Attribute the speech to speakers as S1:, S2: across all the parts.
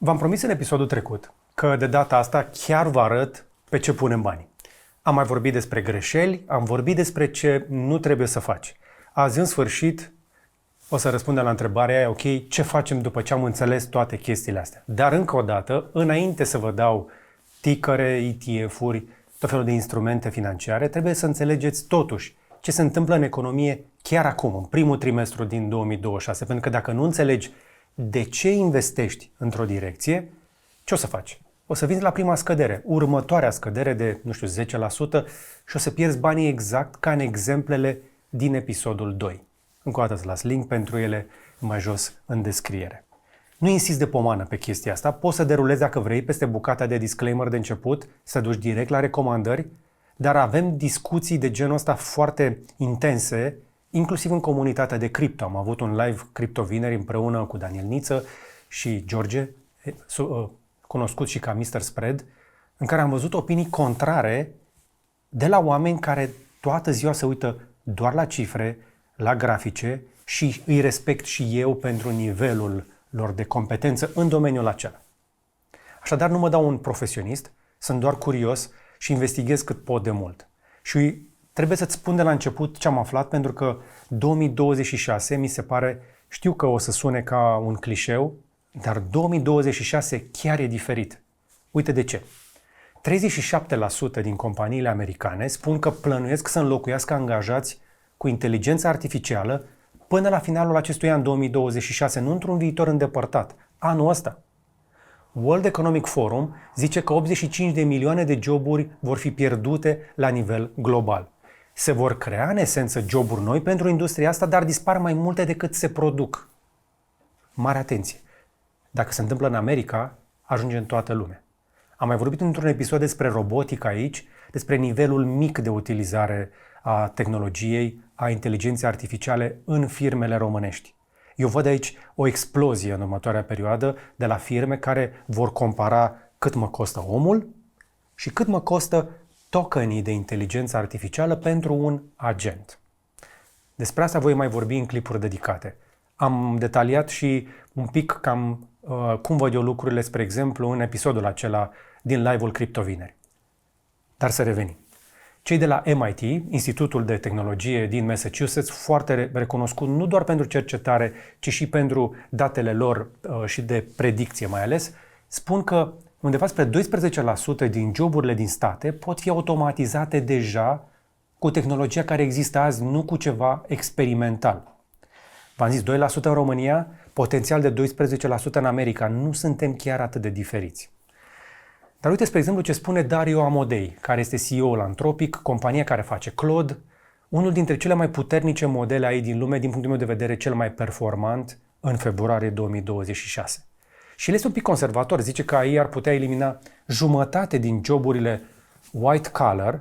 S1: V-am promis în episodul trecut că de data asta chiar vă arăt pe ce punem banii. Am mai vorbit despre greșeli, am vorbit despre ce nu trebuie să faci. Azi, în sfârșit, o să răspundem la întrebarea aia, ok, ce facem după ce am înțeles toate chestiile astea? Dar încă o dată, înainte să vă dau tickere, ETF-uri, tot felul de instrumente financiare, trebuie să înțelegeți totuși ce se întâmplă în economie chiar acum, în primul trimestru din 2026. Pentru că dacă nu înțelegi de ce investești într-o direcție, ce o să faci? O să vinzi la prima scădere, următoarea scădere de, 10% și o să pierzi banii exact ca în exemplele din episodul 2. Încă o dată îți las link pentru ele mai jos în descriere. Nu insist de pomană pe chestia asta, poți să derulezi dacă vrei peste bucata de disclaimer de început, să duci direct la recomandări, dar avem discuții de genul ăsta foarte intense, inclusiv în comunitatea de cripto. Am avut un live cripto vineri împreună cu Daniel Niță și George, cunoscut și ca Mr. Spread, în care am văzut opinii contrare de la oameni care toată ziua se uită doar la cifre, la grafice și îi respect și eu pentru nivelul lor de competență în domeniul acela. Așadar, nu mă dau un profesionist, sunt doar curios și investighez cât pot de mult. Și trebuie să-ți spun de la început ce am aflat, pentru că 2026 mi se pare, știu că o să sune ca un clișeu, dar 2026 chiar e diferit. Uite de ce. 37% din companiile americane spun că plănuiesc să înlocuiască angajați cu inteligența artificială până la finalul acestui an 2026, nu într-un viitor îndepărtat, anul ăsta. World Economic Forum zice că 85 de milioane de joburi vor fi pierdute la nivel global. Se vor crea în esență joburi noi pentru industria asta, dar dispar mai multe decât se produc. Mare atenție! Dacă se întâmplă în America, ajunge în toată lumea. Am mai vorbit într-un episod despre robotică aici, despre nivelul mic de utilizare a tehnologiei, a inteligenței artificiale în firmele românești. Eu văd aici o explozie în următoarea perioadă de la firme care vor compara cât mă costă omul și cât mă costă tokenii de inteligență artificială pentru un agent. Despre asta voi mai vorbi în clipuri dedicate. Am detaliat și un pic cam cum văd eu lucrurile, spre exemplu, în episodul acela din live-ul Crypto Vineri. Dar să revenim. Cei de la MIT, Institutul de Tehnologie din Massachusetts, foarte recunoscut nu doar pentru cercetare, ci și pentru datele lor și de predicție mai ales, spun că undeva spre 12% din joburile din state pot fi automatizate deja cu tehnologia care există azi, nu cu ceva experimental. V-am zis, 2% în România, potențial de 12% în America. Nu suntem chiar atât de diferiți. Dar uite, spre exemplu, ce spune Dario Amodei, care este CEO-ul la Anthropic, compania care face Claude, unul dintre cele mai puternice modele AI din lume, din punctul meu de vedere cel mai performant, în februarie 2026. Și el este un pic conservator, zice că AI ar putea elimina jumătate din joburile white collar,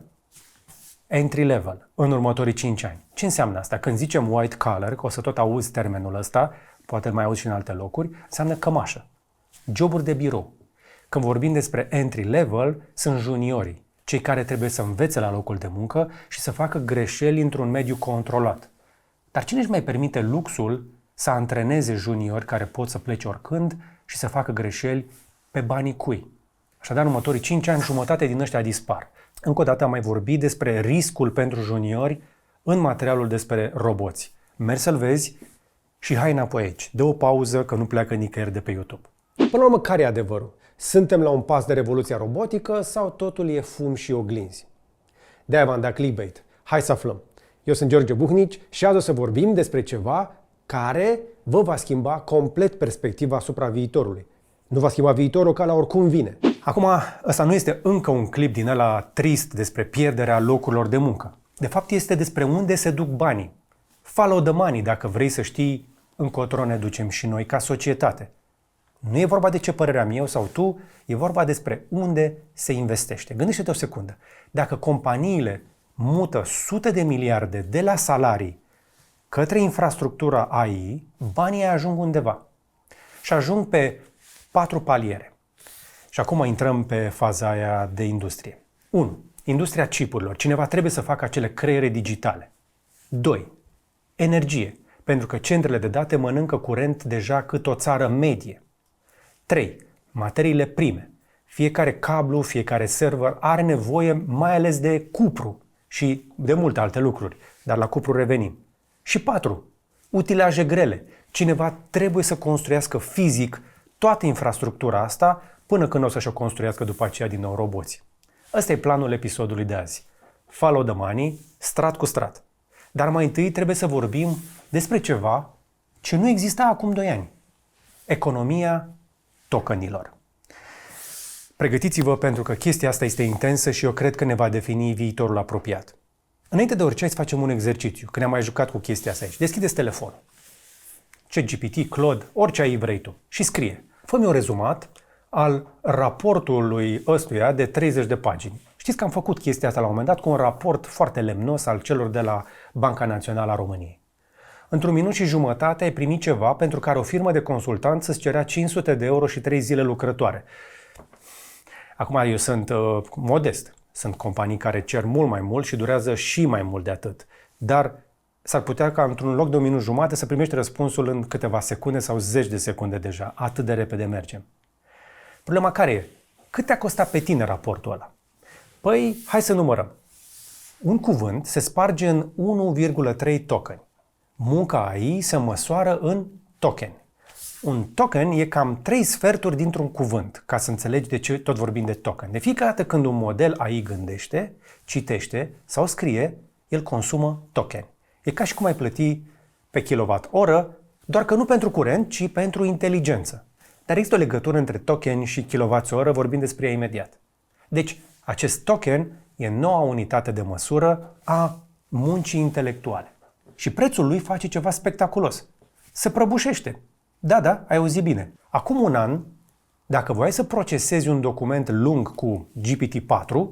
S1: entry level, în următorii 5 ani. Ce înseamnă asta? Când zicem white collar, că o să tot auzi termenul ăsta, poate îl mai auzi și în alte locuri, înseamnă cămașă, joburi de birou. Când vorbim despre entry level, sunt juniorii, cei care trebuie să învețe la locul de muncă și să facă greșeli într-un mediu controlat. Dar cine își mai permite luxul să antreneze juniori care pot să plece oricând și să facă greșeli pe banii cui? Așadar, în următorii 5 ani, jumătate din ăștia dispar. Încă o dată am mai vorbit despre riscul pentru juniori în materialul despre roboți. Mergi să-l vezi și hai înapoi aici. Dă o pauză că nu pleacă nicăieri de pe YouTube.
S2: Până la urmă, care e adevărul? Suntem la un pas de revoluția robotică sau totul e fum și oglinzi? De-aia v-am dat clickbait. Hai să aflăm. Eu sunt George Buhnici și azi o să vorbim despre ceva care vă va schimba complet perspectiva asupra viitorului. Nu va schimba viitorul ca la oricum vine.
S1: Acum, ăsta nu este încă un clip din ăla trist despre pierderea locurilor de muncă. De fapt, este despre unde se duc banii. Follow the money, dacă vrei să știi încotro ne ducem și noi ca societate. Nu e vorba de ce părere am eu sau tu, e vorba despre unde se investește. Gândește-te o secundă. Dacă companiile mută sute de miliarde de la salarii către infrastructura AI, banii ajung undeva. Și ajung pe 4 paliere. Și acum intrăm pe faza aia de industrie. 1. Industria chipurilor. Cineva trebuie să facă acele creiere digitale. 2. Energie. Pentru că centrele de date mănâncă curent deja cât o țară medie. 3. materiile prime. Fiecare cablu, fiecare server are nevoie mai ales de cupru și de multe alte lucruri, dar la cupru revenim. Și 4. Utilaje grele. Cineva trebuie să construiască fizic toată infrastructura asta până când o să-și o construiască după aceea din nou roboții. Ăsta e planul episodului de azi. Follow the money, strat cu strat. Dar mai întâi trebuie să vorbim despre ceva ce nu exista acum 2 ani. Economia tokenilor. Pregătiți-vă pentru că chestia asta este intensă și eu cred că ne va defini viitorul apropiat. Înainte de orice, hai să facem un exercițiu, că ne-am mai jucat cu chestia asta aici. Deschideți telefonul. ChatGPT, Claude, orice ai vrei tu și scrie. Fă-mi un rezumat al raportului ăstuia de 30 de pagini. Știți că am făcut chestia asta la un moment dat cu un raport foarte lemnos al celor de la Banca Națională a României. Într-un minut și jumătate ai primit ceva pentru care o firmă de consultanță îți cerea 500 de euro și 3 zile lucrătoare. Acum eu sunt modest. Sunt companii care cer mult mai mult și durează și mai mult de atât. Dar s-ar putea ca într-un loc de 1 minut jumate să primești răspunsul în câteva secunde sau 10 de secunde deja. Atât de repede mergem. Problema care e? Cât te-a costat pe tine raportul ăla? Păi, hai să numărăm. Un cuvânt se sparge în 1,3 tokeni. Munca AI se măsoară în tokeni. Un token e cam 3 sferturi dintr-un cuvânt, ca să înțelegi de ce tot vorbim de token. De fiecare dată când un model AI gândește, citește sau scrie, el consumă token. E ca și cum ai plăti pe kilowatt-oră, doar că nu pentru curent, ci pentru inteligență. Dar există o legătură între token și kilowatt-oră, vorbim despre ea imediat. Deci, acest token e noua unitate de măsură a muncii intelectuale. Și prețul lui face ceva spectaculos. Se prăbușește. Da, ai auzit bine. Acum 1 an, dacă voiai să procesezi un document lung cu GPT-4,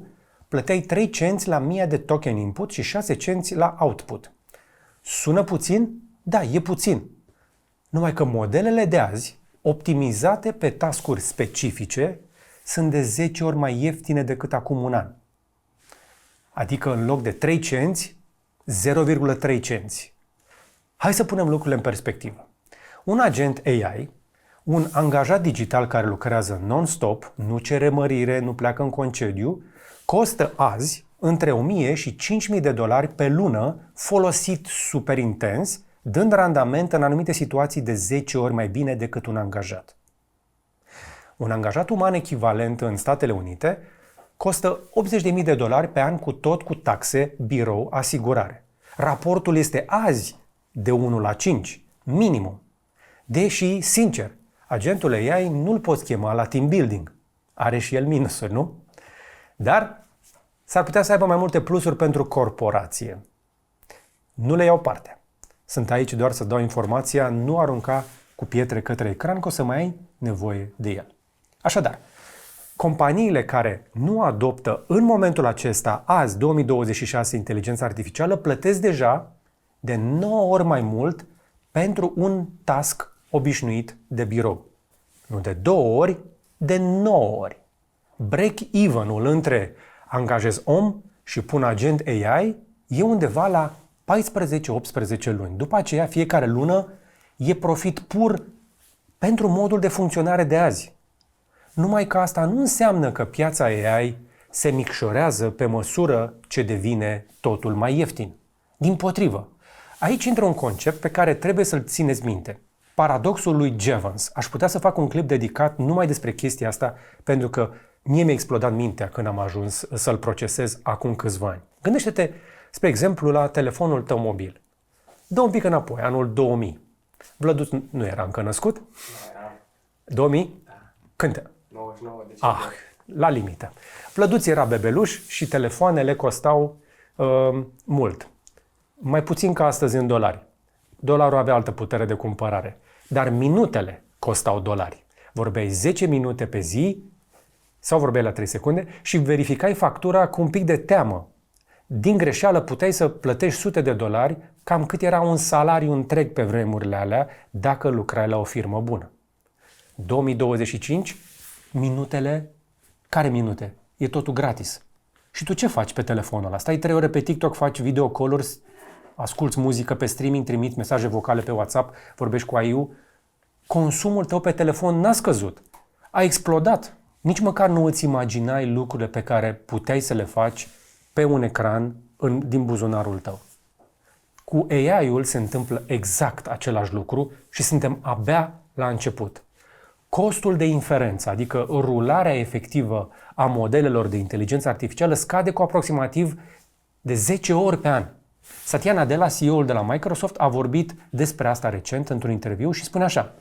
S1: plăteai 3 cenți la 1000 de token input și 6 cenți la output. Sună puțin? Da, e puțin. Numai că modelele de azi, optimizate pe task-uri specifice, sunt de 10 ori mai ieftine decât acum 1 an. Adică în loc de 3 cenți, 0,3 cenți. Hai să punem lucrurile în perspectivă. Un agent AI, un angajat digital care lucrează non-stop, nu cere mărire, nu pleacă în concediu, costă azi între 1000 și 5000 de dolari pe lună, folosit super intens, dând randament în anumite situații de 10 ori mai bine decât un angajat. Un angajat uman echivalent în Statele Unite costă 80.000 de dolari pe an cu taxe, birou, asigurare. Raportul este azi de 1 la 5, minimum. Deși, sincer, agentul AI nu-l poți chema la team building. Are și el minusuri, nu? Dar s-ar putea să aibă mai multe plusuri pentru corporație. Nu le iau parte. Sunt aici doar să dau informația, nu arunca cu pietre către ecran, că o să mai ai nevoie de el. Așadar, companiile care nu adoptă în momentul acesta, azi, 2026, inteligența artificială, plătesc deja de 9 ori mai mult pentru un task obișnuit de birou. Nu de 2 ori, de 9 ori. Break-even-ul între angajez om și pun agent AI e undeva la 14-18 luni. După aceea, fiecare lună e profit pur pentru modul de funcționare de azi. Numai că asta nu înseamnă că piața AI se micșorează pe măsură ce devine totul mai ieftin. Dimpotrivă. Aici intră un concept pe care trebuie să-l țineți minte. Paradoxul lui Jevons. Aș putea să fac un clip dedicat numai despre chestia asta, pentru că mie mi-a explodat mintea când am ajuns să-l procesez acum câțiva ani. Gândește-te, spre exemplu, la telefonul tău mobil. Dă un pic înapoi, anul 2000. Vlăduț nu era încă născut?
S3: Nu era.
S1: 2000?
S3: Da.
S1: Când?
S3: 99 decembrie.
S1: La limită. Vlăduț era bebeluș și telefoanele costau mult. Mai puțin ca astăzi în dolari. Dolarul avea altă putere de cumpărare. Dar minutele costau dolari. Vorbeai 10 minute pe zi sau vorbeai la 3 secunde și verificai factura cu un pic de teamă. Din greșeală puteai să plătești sute de dolari, cam cât era un salariu întreg pe vremurile alea dacă lucrai la o firmă bună. 2025, minutele, care minute? E totul gratis. Și tu ce faci pe telefonul ăla? Stai 3 ore pe TikTok, faci video call-uri, asculți muzică pe streaming, trimiți mesaje vocale pe WhatsApp, vorbești cu AI-ul. Consumul tău pe telefon n-a scăzut. A explodat. Nici măcar nu îți imaginai lucrurile pe care puteai să le faci pe un ecran din buzunarul tău. Cu AI-ul se întâmplă exact același lucru și suntem abia la început. Costul de inferență, adică rularea efectivă a modelelor de inteligență artificială, scade cu aproximativ de 10 ori pe an. Satya Nadella, CEO-ul de la Microsoft, a vorbit despre asta recent într-un interviu și spune așa: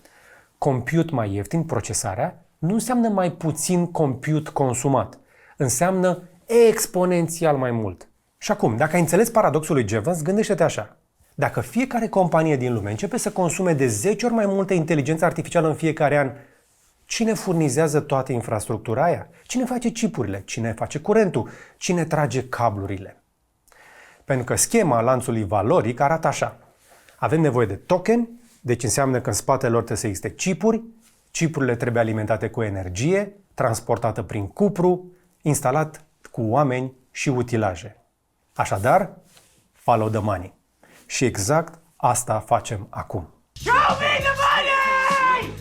S1: compute mai ieftin, procesarea, nu înseamnă mai puțin compute consumat, înseamnă exponențial mai mult. Și acum, dacă ai înțeles paradoxul lui Jevons, gândește-te așa. Dacă fiecare companie din lume începe să consume de 10 ori mai multă inteligență artificială în fiecare an, cine furnizează toată infrastructura aia? Cine face chipurile? Cine face curentul? Cine trage cablurile? Pentru că schema lanțului valoric arată așa. Avem nevoie de token, deci înseamnă că în spatele lor trebuie să existe chipuri, chipurile trebuie alimentate cu energie, transportată prin cupru, instalat cu oameni și utilaje. Așadar, follow the money. Și exact asta facem acum. Show me the money!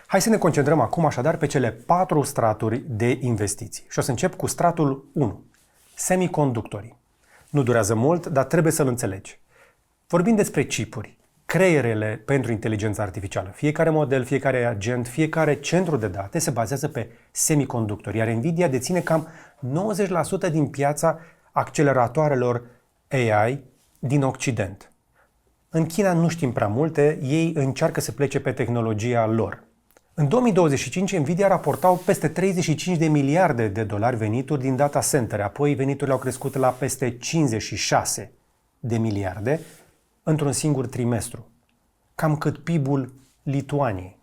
S1: Hai să ne concentrăm acum așadar pe cele 4 straturi de investiții. Și o să încep cu stratul 1, semiconductorii. Nu durează mult, dar trebuie să-l înțelegi. Vorbim despre chipuri, creierele pentru inteligența artificială. Fiecare model, fiecare agent, fiecare centru de date se bazează pe semiconductori, iar Nvidia deține cam 90% din piața acceleratoarelor AI din Occident. În China nu știm prea multe, ei încearcă să plece pe tehnologia lor. În 2025, Nvidia raportau peste 35 de miliarde de dolari venituri din data center, apoi veniturile au crescut la peste 56 de miliarde într-un singur trimestru. Cam cât PIB-ul Lituaniei.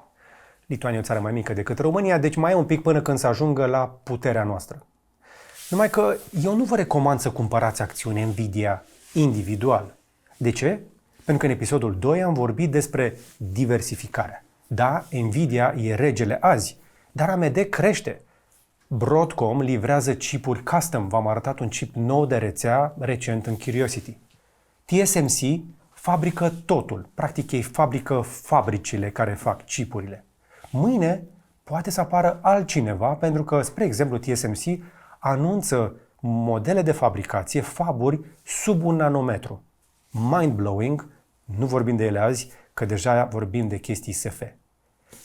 S1: Lituania e o țară mai mică decât România, deci mai e un pic până când să ajungă la puterea noastră. Numai că eu nu vă recomand să cumpărați acțiuni Nvidia individual. De ce? Pentru că în episodul 2 am vorbit despre diversificarea. Da, Nvidia e regele azi, dar AMD crește. Broadcom livrează chipuri custom. V-am arătat un chip nou de rețea recent în Curiosity. TSMC fabrică totul. Practic ei fabrică fabricile care fac chipurile. Mâine poate să apară altcineva pentru că, spre exemplu, TSMC anunță modele de fabricație, faburi sub 1 nanometru. Mind-blowing, nu vorbim de ele azi, că deja vorbim de chestii SF.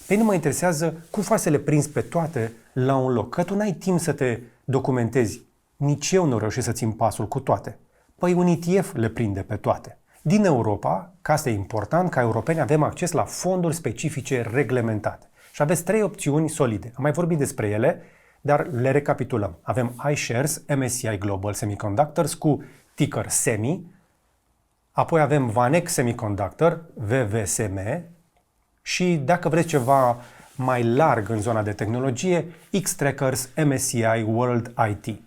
S1: Pe nu mă interesează cum faci să le prinzi pe toate la un loc, că tu n-ai timp să te documentezi. Nici eu nu reușesc să țin pasul cu toate. Păi un ETF le prinde pe toate. Din Europa, că asta e important, ca europeni avem acces la fonduri specifice reglementate. Și aveți 3 opțiuni solide. Am mai vorbit despre ele, dar le recapitulăm. Avem iShares, MSCI Global Semiconductors cu ticker SEMI, apoi avem Vaneck Semiconductor, VVSM, și dacă vreți ceva mai larg în zona de tehnologie, Xtrackers MSCI World IT.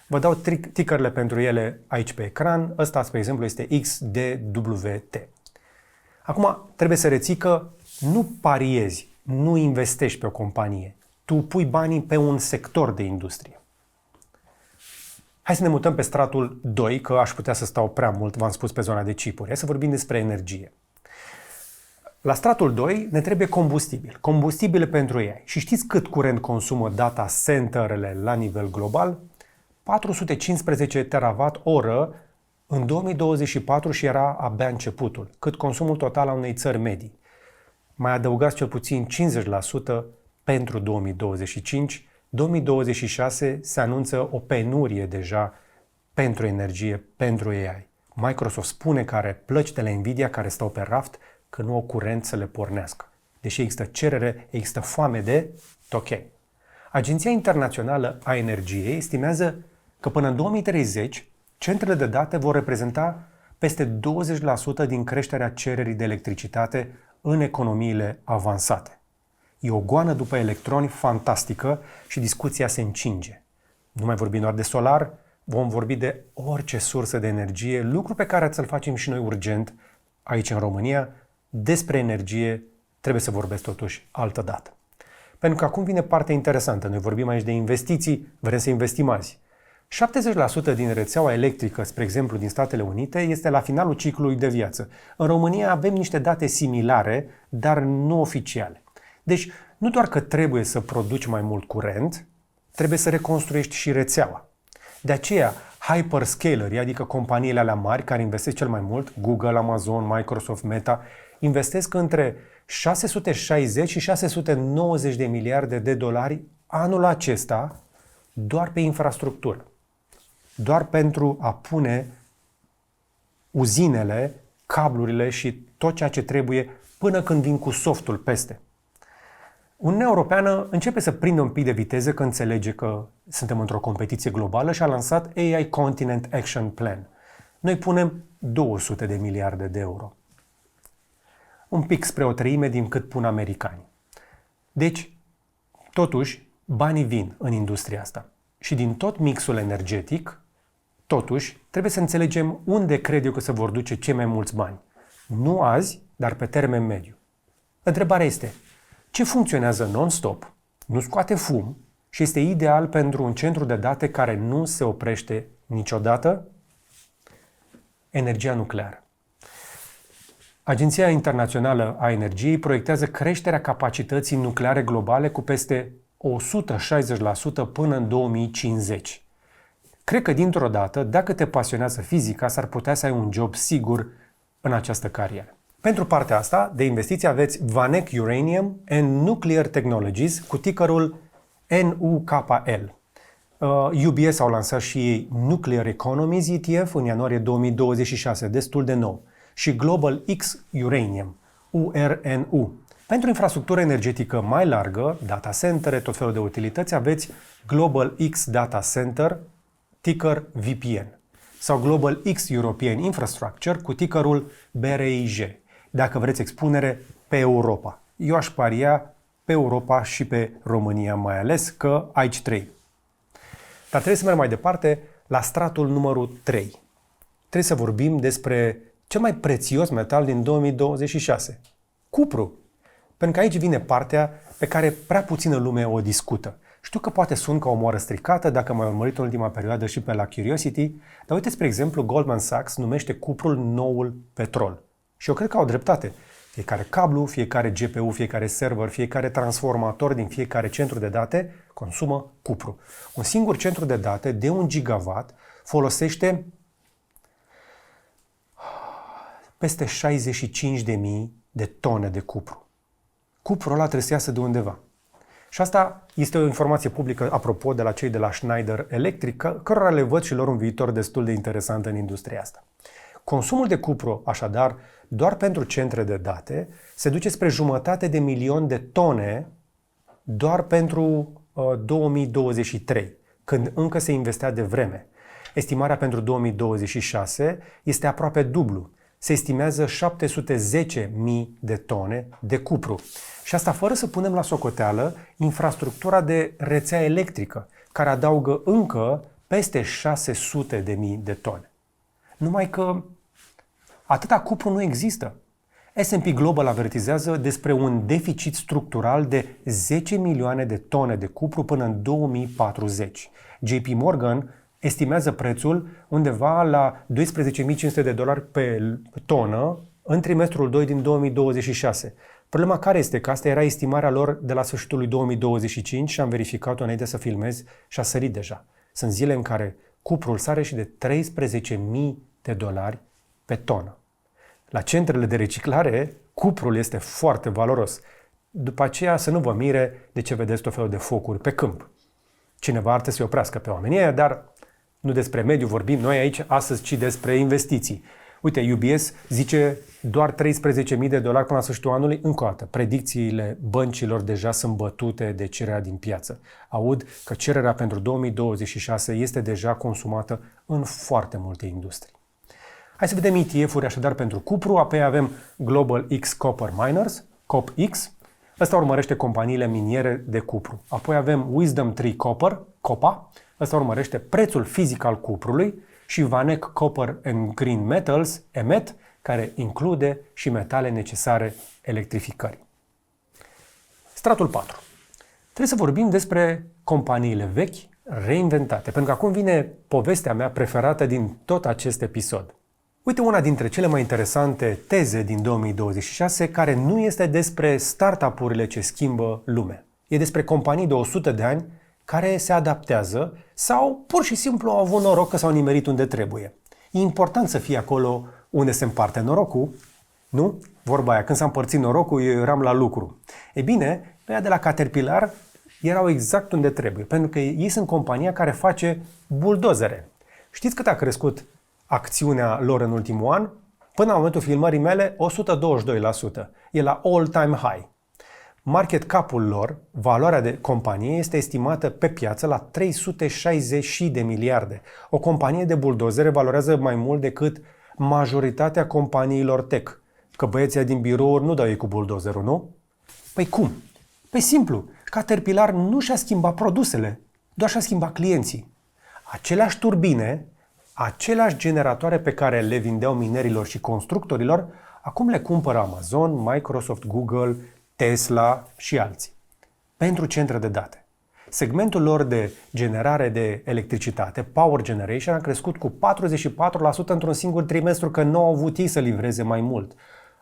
S1: Vă dau tickerele pentru ele aici pe ecran. Ăsta, spre exemplu, este XDWT. Acum, trebuie să reții că nu pariezi, nu investești pe o companie. Tu pui banii pe un sector de industrie. Hai să ne mutăm pe stratul 2, că aș putea să stau prea mult, v-am spus, pe zona de chipuri. Hai să vorbim despre energie. La stratul 2 ne trebuie combustibil. Combustibile pentru ei. Și știți cât curent consumă data centerele la nivel global? 415 terawatt-oră în 2024 și era abia începutul, cât consumul total a unei țări medii. Mai adăugați cel puțin 50% pentru 2025. 2026 se anunță o penurie deja pentru energie, pentru AI. Microsoft spune că are plăci de la Nvidia care stau pe raft că nu au curent să le pornească. Deși există cerere, există foame de token. Agenția Internațională a Energiei estimează că până în 2030 centrele de date vor reprezenta peste 20% din creșterea cererii de electricitate în economiile avansate. E o goană după electroni fantastică și discuția se încinge. Nu mai vorbim doar de solar, vom vorbi de orice sursă de energie, lucru pe care să-l facem și noi urgent aici în România. Despre energie trebuie să vorbesc totuși altă dată. Pentru că acum vine partea interesantă. Noi vorbim aici de investiții, vrem să investim azi. 70% din rețeaua electrică, spre exemplu din Statele Unite, este la finalul ciclului de viață. În România avem niște date similare, dar nu oficiale. Deci nu doar că trebuie să produci mai mult curent, trebuie să reconstruiești și rețeaua. De aceea, hyperscalerii, adică companiile alea mari care investesc cel mai mult, Google, Amazon, Microsoft, Meta, investesc între 660 și 690 de miliarde de dolari anul acesta doar pe infrastructură. Doar pentru a pune uzinele, cablurile și tot ceea ce trebuie până când vin cu softul peste. Uniunea Europeană începe să prindă un pic de viteză că înțelege că suntem într-o competiție globală și a lansat AI Continent Action Plan. Noi punem 200 de miliarde de euro. Un pic spre o treime din cât pun americanii. Deci, totuși, banii vin în industria asta. Și din tot mixul energetic, totuși, trebuie să înțelegem unde cred eu că se vor duce cei mai mulți bani. Nu azi, dar pe termen mediu. Întrebarea este, ce funcționează non-stop, nu scoate fum și este ideal pentru un centru de date care nu se oprește niciodată? Energia nucleară. Agenția Internațională a Energiei proiectează creșterea capacității nucleare globale cu peste 160% până în 2050. Cred că dintr-o dată, dacă te pasionează fizica, s-ar putea să ai un job sigur în această carieră. Pentru partea asta de investiții aveți Vanek Uranium and Nuclear Technologies cu tickerul NUKL. UBS au lansat și ei Nuclear Economies ETF în ianuarie 2026, destul de nou, și Global X Uranium, URNU. Pentru infrastructură energetică mai largă, data centere, tot felul de utilități, aveți Global X Data Center, ticker VPN, sau Global X European Infrastructure cu tickerul BRIJ, dacă vreți expunere pe Europa. Eu aș paria pe Europa și pe România mai ales, că aici trei. Dar trebuie să mergem mai departe la stratul numărul 3. Trebuie să vorbim despre cel mai prețios metal din 2026, cupru. Pentru că aici vine partea pe care prea puțină lume o discută. Știu că poate sun ca o moară stricată dacă m-ai urmărit în ultima perioadă și pe la Curiosity, dar uite, spre exemplu, Goldman Sachs numește cuprul noul petrol. Și eu cred că au dreptate. Fiecare cablu, fiecare GPU, fiecare server, fiecare transformator din fiecare centru de date consumă cupru. Un singur centru de date de 1 gigawatt folosește peste 65.000 de tone de cupru. Cuprul ăla trebuie să iasă de undeva. Și asta este o informație publică, apropo, de la cei de la Schneider Electric, cărora le văd și lor un viitor destul de interesant în industria asta. Consumul de cupru, așadar, doar pentru centre de date, se duce spre 500 de milioni de tone doar pentru 2023, când încă se investea de vreme. Estimarea pentru 2026 este aproape dublu. Se estimează 710.000 de tone de cupru. Și asta fără să punem la socoteală infrastructura de rețea electrică, care adaugă încă peste 600.000 de tone. Numai că atâta cupru nu există. S&P Global avertizează despre un deficit structural de 10 milioane de tone de cupru până în 2040. JP Morgan estimează prețul undeva la $12.500 pe tonă în trimestrul 2 din 2026. Problema care este? Că asta era estimarea lor de la sfârșitul lui 2025 și am verificat-o înainte să filmez și a sărit deja. Sunt zile în care cuprul sare și de $13.000 pe tonă. La centrele de reciclare, cuprul este foarte valoros. După aceea să nu vă mire de ce vedeți tot felul de focuri pe câmp. Cineva ar trebui să-i oprească pe oamenii ăia, dar nu despre mediu vorbim noi aici astăzi, ci despre investiții. Uite, UBS zice doar $13.000 până la sfârșitul anului. Încă o dată, predicțiile băncilor deja sunt bătute de cererea din piață. Aud că cererea pentru 2026 este deja consumată în foarte multe industrii. Hai să vedem ETF-uri așadar pentru cupru, apoi avem Global X Copper Miners, COPX. Ăsta urmărește companiile miniere de cupru. Apoi avem Wisdom Tree Copper, COPA. Ăsta urmărește prețul fizic al cuprului și Vanek Copper and Green Metals, EMET, care include și metale necesare electrificării. Stratul 4. Trebuie să vorbim despre companiile vechi reinventate, pentru că acum vine povestea mea preferată din tot acest episod. Uite una dintre cele mai interesante teze din 2026 care nu este despre startup-urile ce schimbă lumea. E despre companii de 100 de ani care se adaptează sau pur și simplu au avut noroc că s-au nimerit unde trebuie. E important să fie acolo unde se împarte norocul, nu? Vorba aia, când s-a împărțit norocul, eu eram la lucru. E bine, ăia de la Caterpillar erau exact unde trebuie, pentru că ei sunt compania care face buldozere. Știți cât a crescut acțiunea lor în ultimul an? Până la momentul filmării mele, 122%. E la all-time high. Market cap-ul lor, valoarea de companie, este estimată pe piață la 360 de miliarde. O companie de buldozere valorează mai mult decât majoritatea companiilor tech. Că băieții din birouri nu dau ei cu buldozerul, nu? Păi cum? Păi simplu, Caterpillar nu și-a schimbat produsele, doar și-a schimbat clienții. Aceleași turbine, aceleași generatoare pe care le vindeau minerilor și constructorilor, acum le cumpără Amazon, Microsoft, Google, Tesla și alții. Pentru centre de date. Segmentul lor de generare de electricitate, Power Generation, a crescut cu 44% într-un singur trimestru, că nu au avut ei să livreze mai mult.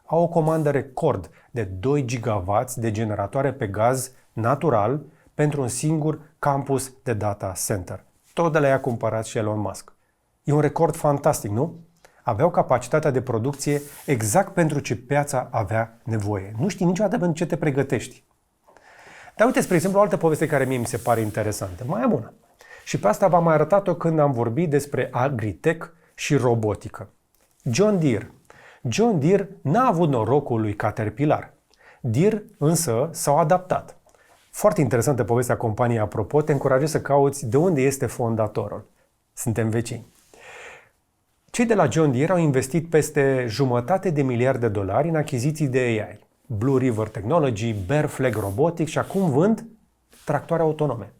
S1: Au o comandă record de 2 GW de generatoare pe gaz natural pentru un singur campus de data center. Tot de la ea cumpărat și Elon Musk. E un record fantastic, nu? Aveau capacitatea de producție exact pentru ce piața avea nevoie. Nu știi niciodată pentru ce te pregătești. Dar uite, spre exemplu, o altă poveste care mie mi se pare interesantă. Mai am una. Și pe asta v-am mai arătat-o când am vorbit despre agritech și robotică. John Deere. John Deere n-a avut norocul lui Caterpillar. Deere însă s-au adaptat. Foarte interesantă povestea companiei, apropo, te încurajez să cauți de unde este fondatorul. Suntem vecini. Cei de la John Deere au investit peste $1,5 miliarde în achiziții de AI. Blue River Technology, Bear Flag Robotics și acum vând tractoare autonome.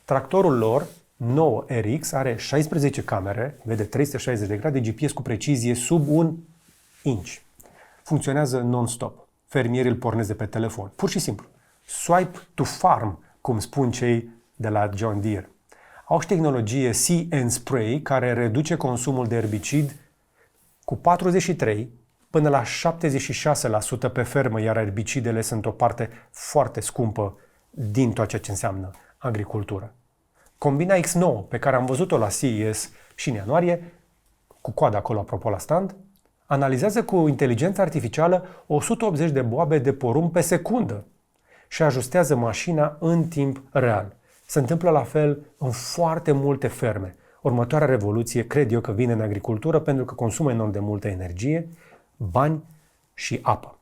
S1: Tractorul lor, nou RX, are 16 camere, vede 360 de grade, GPS cu precizie sub 1 inch. Funcționează non-stop. Fermierii îl pornesc de pe telefon. Pur și simplu. Swipe to farm, cum spun cei de la John Deere. Au și tehnologie See and Spray, care reduce consumul de erbicid cu 43 până la 76% pe fermă, iar erbicidele sunt o parte foarte scumpă din tot ceea ce înseamnă agricultură. Combina X9, pe care am văzut-o la CES și în ianuarie, cu coada acolo apropo la stand, analizează cu inteligența artificială 180 de boabe de porumb pe secundă și ajustează mașina în timp real. Se întâmplă la fel în foarte multe ferme. Următoarea revoluție, cred eu, că vine în agricultură pentru că consumă enorm de multă energie, bani și apă.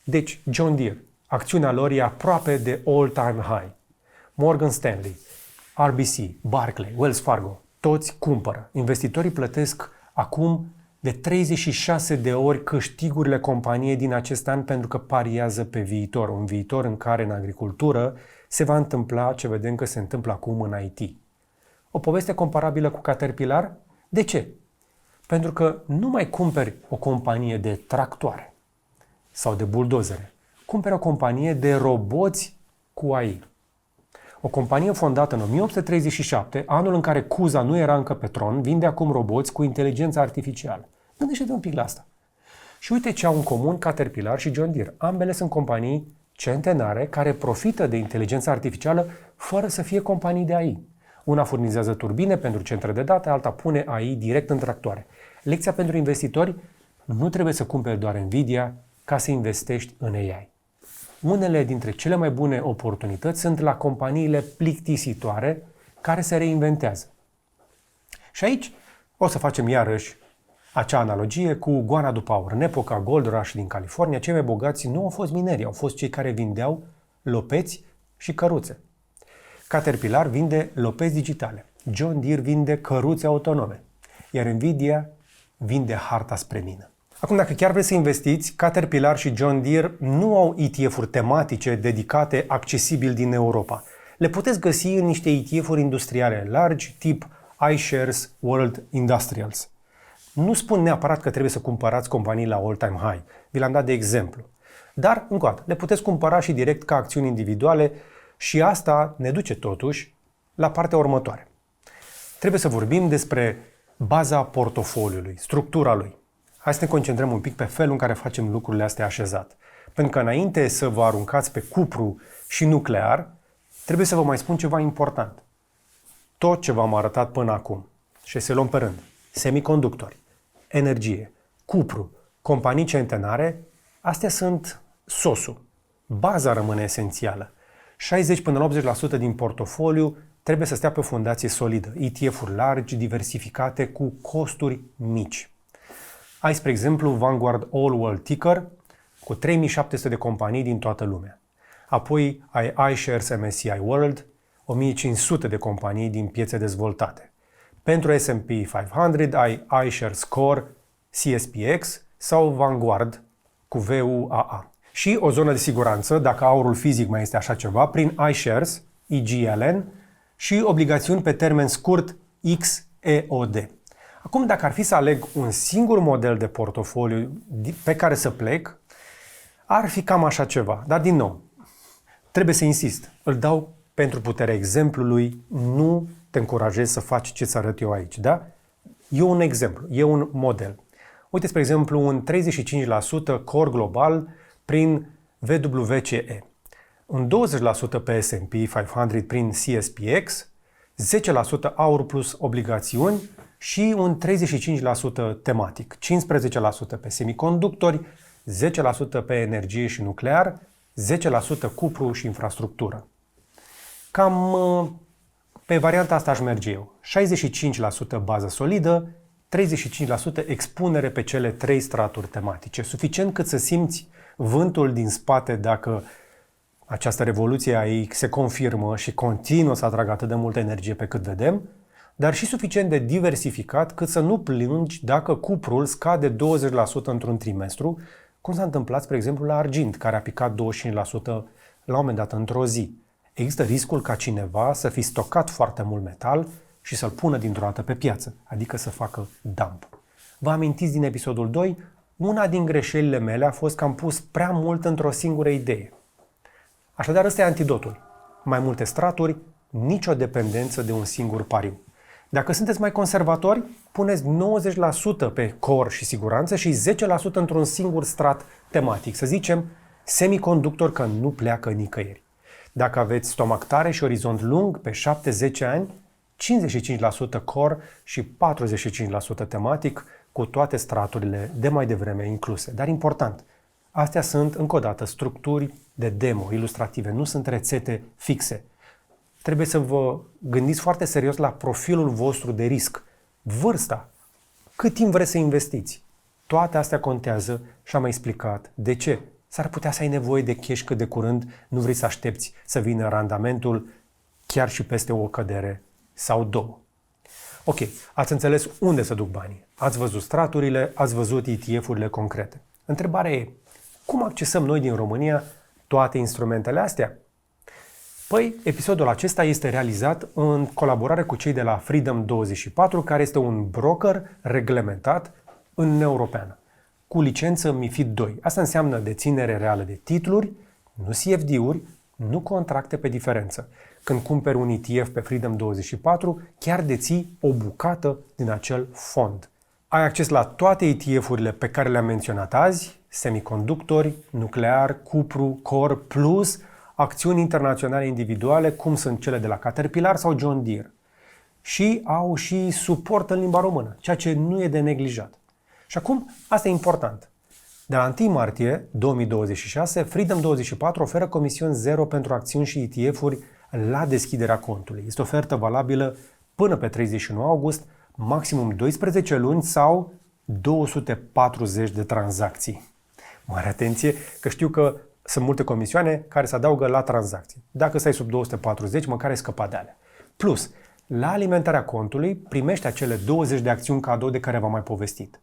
S1: Deci, John Deere, acțiunea lor e aproape de all-time high. Morgan Stanley, RBC, Barclays, Wells Fargo, toți cumpără. Investitorii plătesc acum de 36 de ori câștigurile companiei din acest an pentru că pariază pe viitor. Un viitor în care în agricultură se va întâmpla ce vedem că se întâmplă acum în IT. O poveste comparabilă cu Caterpillar? De ce? Pentru că nu mai cumperi o companie de tractoare sau de buldozere. Cumperi o companie de roboți cu AI. O companie fondată în 1837, anul în care Cuza nu era încă pe tron, vinde acum roboți cu inteligență artificială. Gândește-te un pic la asta. Și uite ce au în comun Caterpillar și John Deere. Ambele sunt companii centenare care profită de inteligența artificială fără să fie companii de AI. Una furnizează turbine pentru centre de date, alta pune AI direct în tractoare. Lecția pentru investitori: nu trebuie să cumperi doar Nvidia ca să investești în AI. Unele dintre cele mai bune oportunități sunt la companiile plictisitoare care se reinventează. Și aici o să facem iarăși acea analogie cu Guanadu Power. În epoca Gold Rush din California, cei mai bogați nu au fost minerii, au fost cei care vindeau lopeți și căruțe. Caterpillar vinde lopeți digitale. John Deere vinde căruțe autonome. Iar Nvidia vinde harta spre mină. Acum, dacă chiar vreți să investiți, Caterpillar și John Deere nu au ETF-uri tematice dedicate accesibil din Europa. Le puteți găsi în niște ETF-uri industriale largi, tip iShares World Industrials. Nu spun neapărat că trebuie să cumpărați companii la all-time high. Vi l-am dat de exemplu. Dar, încă o dată, le puteți cumpăra și direct ca acțiuni individuale și asta ne duce totuși la partea următoare. Trebuie să vorbim despre baza portofoliului, structura lui. Hai să ne concentrăm un pic pe felul în care facem lucrurile astea așezat. Pentru că înainte să vă aruncați pe cupru și nuclear, trebuie să vă mai spun ceva important. Tot ce v-am arătat până acum, și să luăm pe rând, semiconductori, energie, cupru, companii centenare, astea sunt sosul. Baza rămâne esențială. 60 până la 80% din portofoliu trebuie să stea pe o fundație solidă, ETF-uri largi, diversificate, cu costuri mici. Ai, spre exemplu, Vanguard All World Ticker, cu 3700 de companii din toată lumea. Apoi ai iShares MSCI World, 1500 de companii din piețe dezvoltate. Pentru S&P 500 ai iShares Core, CSPX sau Vanguard cu VUAA. Și o zonă de siguranță, dacă aurul fizic mai este așa ceva, prin iShares, IGLN și obligațiuni pe termen scurt XEOD. Acum, dacă ar fi să aleg un singur model de portofoliu pe care să plec, ar fi cam așa ceva. Dar, din nou, trebuie să insist. Îl dau pentru puterea exemplului, nu te încurajez să faci ce-ți arăt eu aici, da? E un exemplu, e un model. Uite, spre exemplu, un 35% core global prin VWCE, un 20% pe S&P 500 prin CSPX, 10% aur plus obligațiuni și un 35% tematic, 15% pe semiconductori, 10% pe energie și nuclear, 10% cupru și infrastructură. Cam pe varianta asta aș merge eu. 65% bază solidă, 35% expunere pe cele 3 straturi tematice. Suficient cât să simți vântul din spate dacă această revoluție aici se confirmă și continuă să atragă atât de multă energie pe cât vedem, dar și suficient de diversificat cât să nu plângi dacă cuprul scade 20% într-un trimestru, cum s-a întâmplat, spre exemplu, la argint, care a picat 25% la un moment dat într-o zi. Există riscul ca cineva să fi stocat foarte mult metal și să-l pună dintr-o dată pe piață, adică să facă dump. Vă amintiți din episodul 2? Una din greșelile mele a fost că am pus prea mult într-o singură idee. Așadar, ăsta e antidotul. Mai multe straturi, nicio dependență de un singur pariu. Dacă sunteți mai conservatori, puneți 90% pe core și siguranță și 10% într-un singur strat tematic. Să zicem, semiconductor, că nu pleacă nicăieri. Dacă aveți stomac tare și orizont lung, pe 7-10 ani, 55% core și 45% tematic, cu toate straturile de mai devreme incluse. Dar important, astea sunt, încă o dată, structuri de demo, ilustrative, nu sunt rețete fixe. Trebuie să vă gândiți foarte serios la profilul vostru de risc, vârsta, cât timp vreți să investiți. Toate astea contează și am mai explicat de ce. S-ar putea să ai nevoie de cash cât de curând, nu vrei să aștepți să vină randamentul chiar și peste o cădere sau două. Ok, ați înțeles unde să duc banii. Ați văzut straturile, ați văzut ETF-urile concrete. Întrebarea e, cum accesăm noi din România toate instrumentele astea? Păi, episodul acesta este realizat în colaborare cu cei de la Freedom24, care este un broker reglementat în Uniunea Europeană, cu licență MiFID II. Asta înseamnă deținere reală de titluri, nu CFD-uri, nu contracte pe diferență. Când cumperi un ETF pe Freedom24, chiar deții o bucată din acel fond. Ai acces la toate ETF-urile pe care le-am menționat azi, semiconductori, nuclear, cupru, core, plus acțiuni internaționale individuale, cum sunt cele de la Caterpillar sau John Deere. Și au și suport în limba română, ceea ce nu e de neglijat. Și acum, asta e important. De la 1 martie 2026, Freedom24 oferă comisiuni zero pentru acțiuni și ETF-uri la deschiderea contului. Este o ofertă valabilă până pe 31 august, maximum 12 luni sau 240 de tranzacții. Mare atenție, că știu că sunt multe comisioane care se adaugă la tranzacții. Dacă stai sub 240, măcar ai scăpat de alea. Plus, la alimentarea contului primești acele 20 de acțiuni cadou de care v-am mai povestit.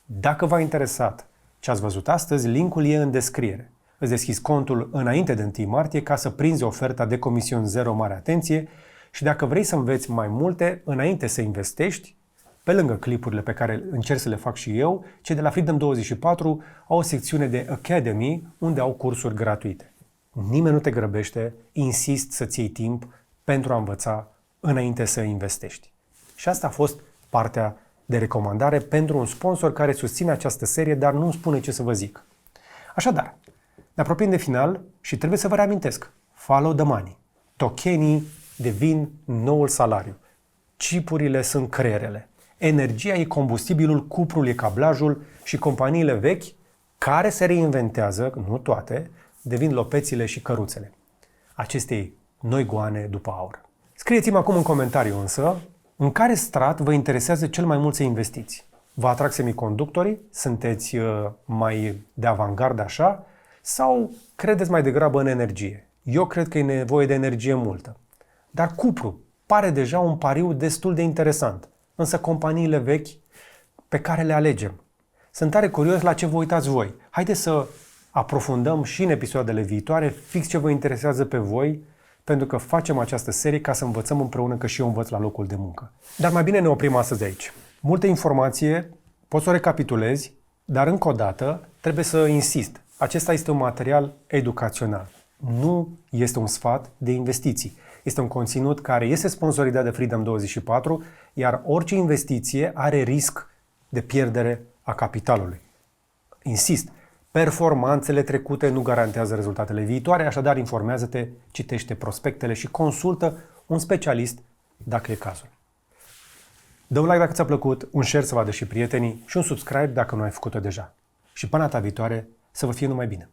S1: Dacă v-a interesat ce ați văzut astăzi, linkul e în descriere. Îți deschizi contul înainte de 1 martie ca să prinzi oferta de comisiuni zero, mare atenție, și dacă vrei să înveți mai multe înainte să investești, pe lângă clipurile pe care încerc să le fac și eu, cei de la Freedom24 au o secțiune de Academy unde au cursuri gratuite. Nimeni nu te grăbește, insist să-ți iei timp pentru a învăța înainte să investești. Și asta a fost partea de recomandare pentru un sponsor care susține această serie, dar nu spune ce să vă zic. Așadar, ne apropiem de final și trebuie să vă reamintesc. Follow the money. Tokenii devin noul salariu. Chipurile sunt creierele. Energia e combustibilul, cuprul e cablajul și companiile vechi, care se reinventează, nu toate, devin lopețile și căruțele acestei noi goane după aur. Scrieți-mi acum în comentariu însă în care strat vă interesează cel mai mult să investiți. Vă atrag semiconductorii? Sunteți mai de avantgardă așa? Sau credeți mai degrabă în energie? Eu cred că e nevoie de energie multă. Dar cupru pare deja un pariu destul de interesant. Însă companiile vechi pe care le alegem. Sunt tare curios la ce vă uitați voi. Haideți să aprofundăm și în episoadele viitoare fix ce vă interesează pe voi, pentru că facem această serie ca să învățăm împreună, că și eu învăț la locul de muncă. Dar mai bine ne oprim astăzi aici. Multă informație, poți să o recapitulezi, dar încă o dată trebuie să insist. Acesta este un material educațional. Nu este un sfat de investiții. Este un conținut care este sponsorizat de Freedom24, iar orice investiție are risc de pierdere a capitalului. Insist, performanțele trecute nu garantează rezultatele viitoare, așadar informează-te, citește prospectele și consultă un specialist dacă e cazul. Dă un like dacă ți-a plăcut, un share să vadă și prietenii și un subscribe dacă nu ai făcut-o deja. Și până data viitoare, să vă fie numai bine!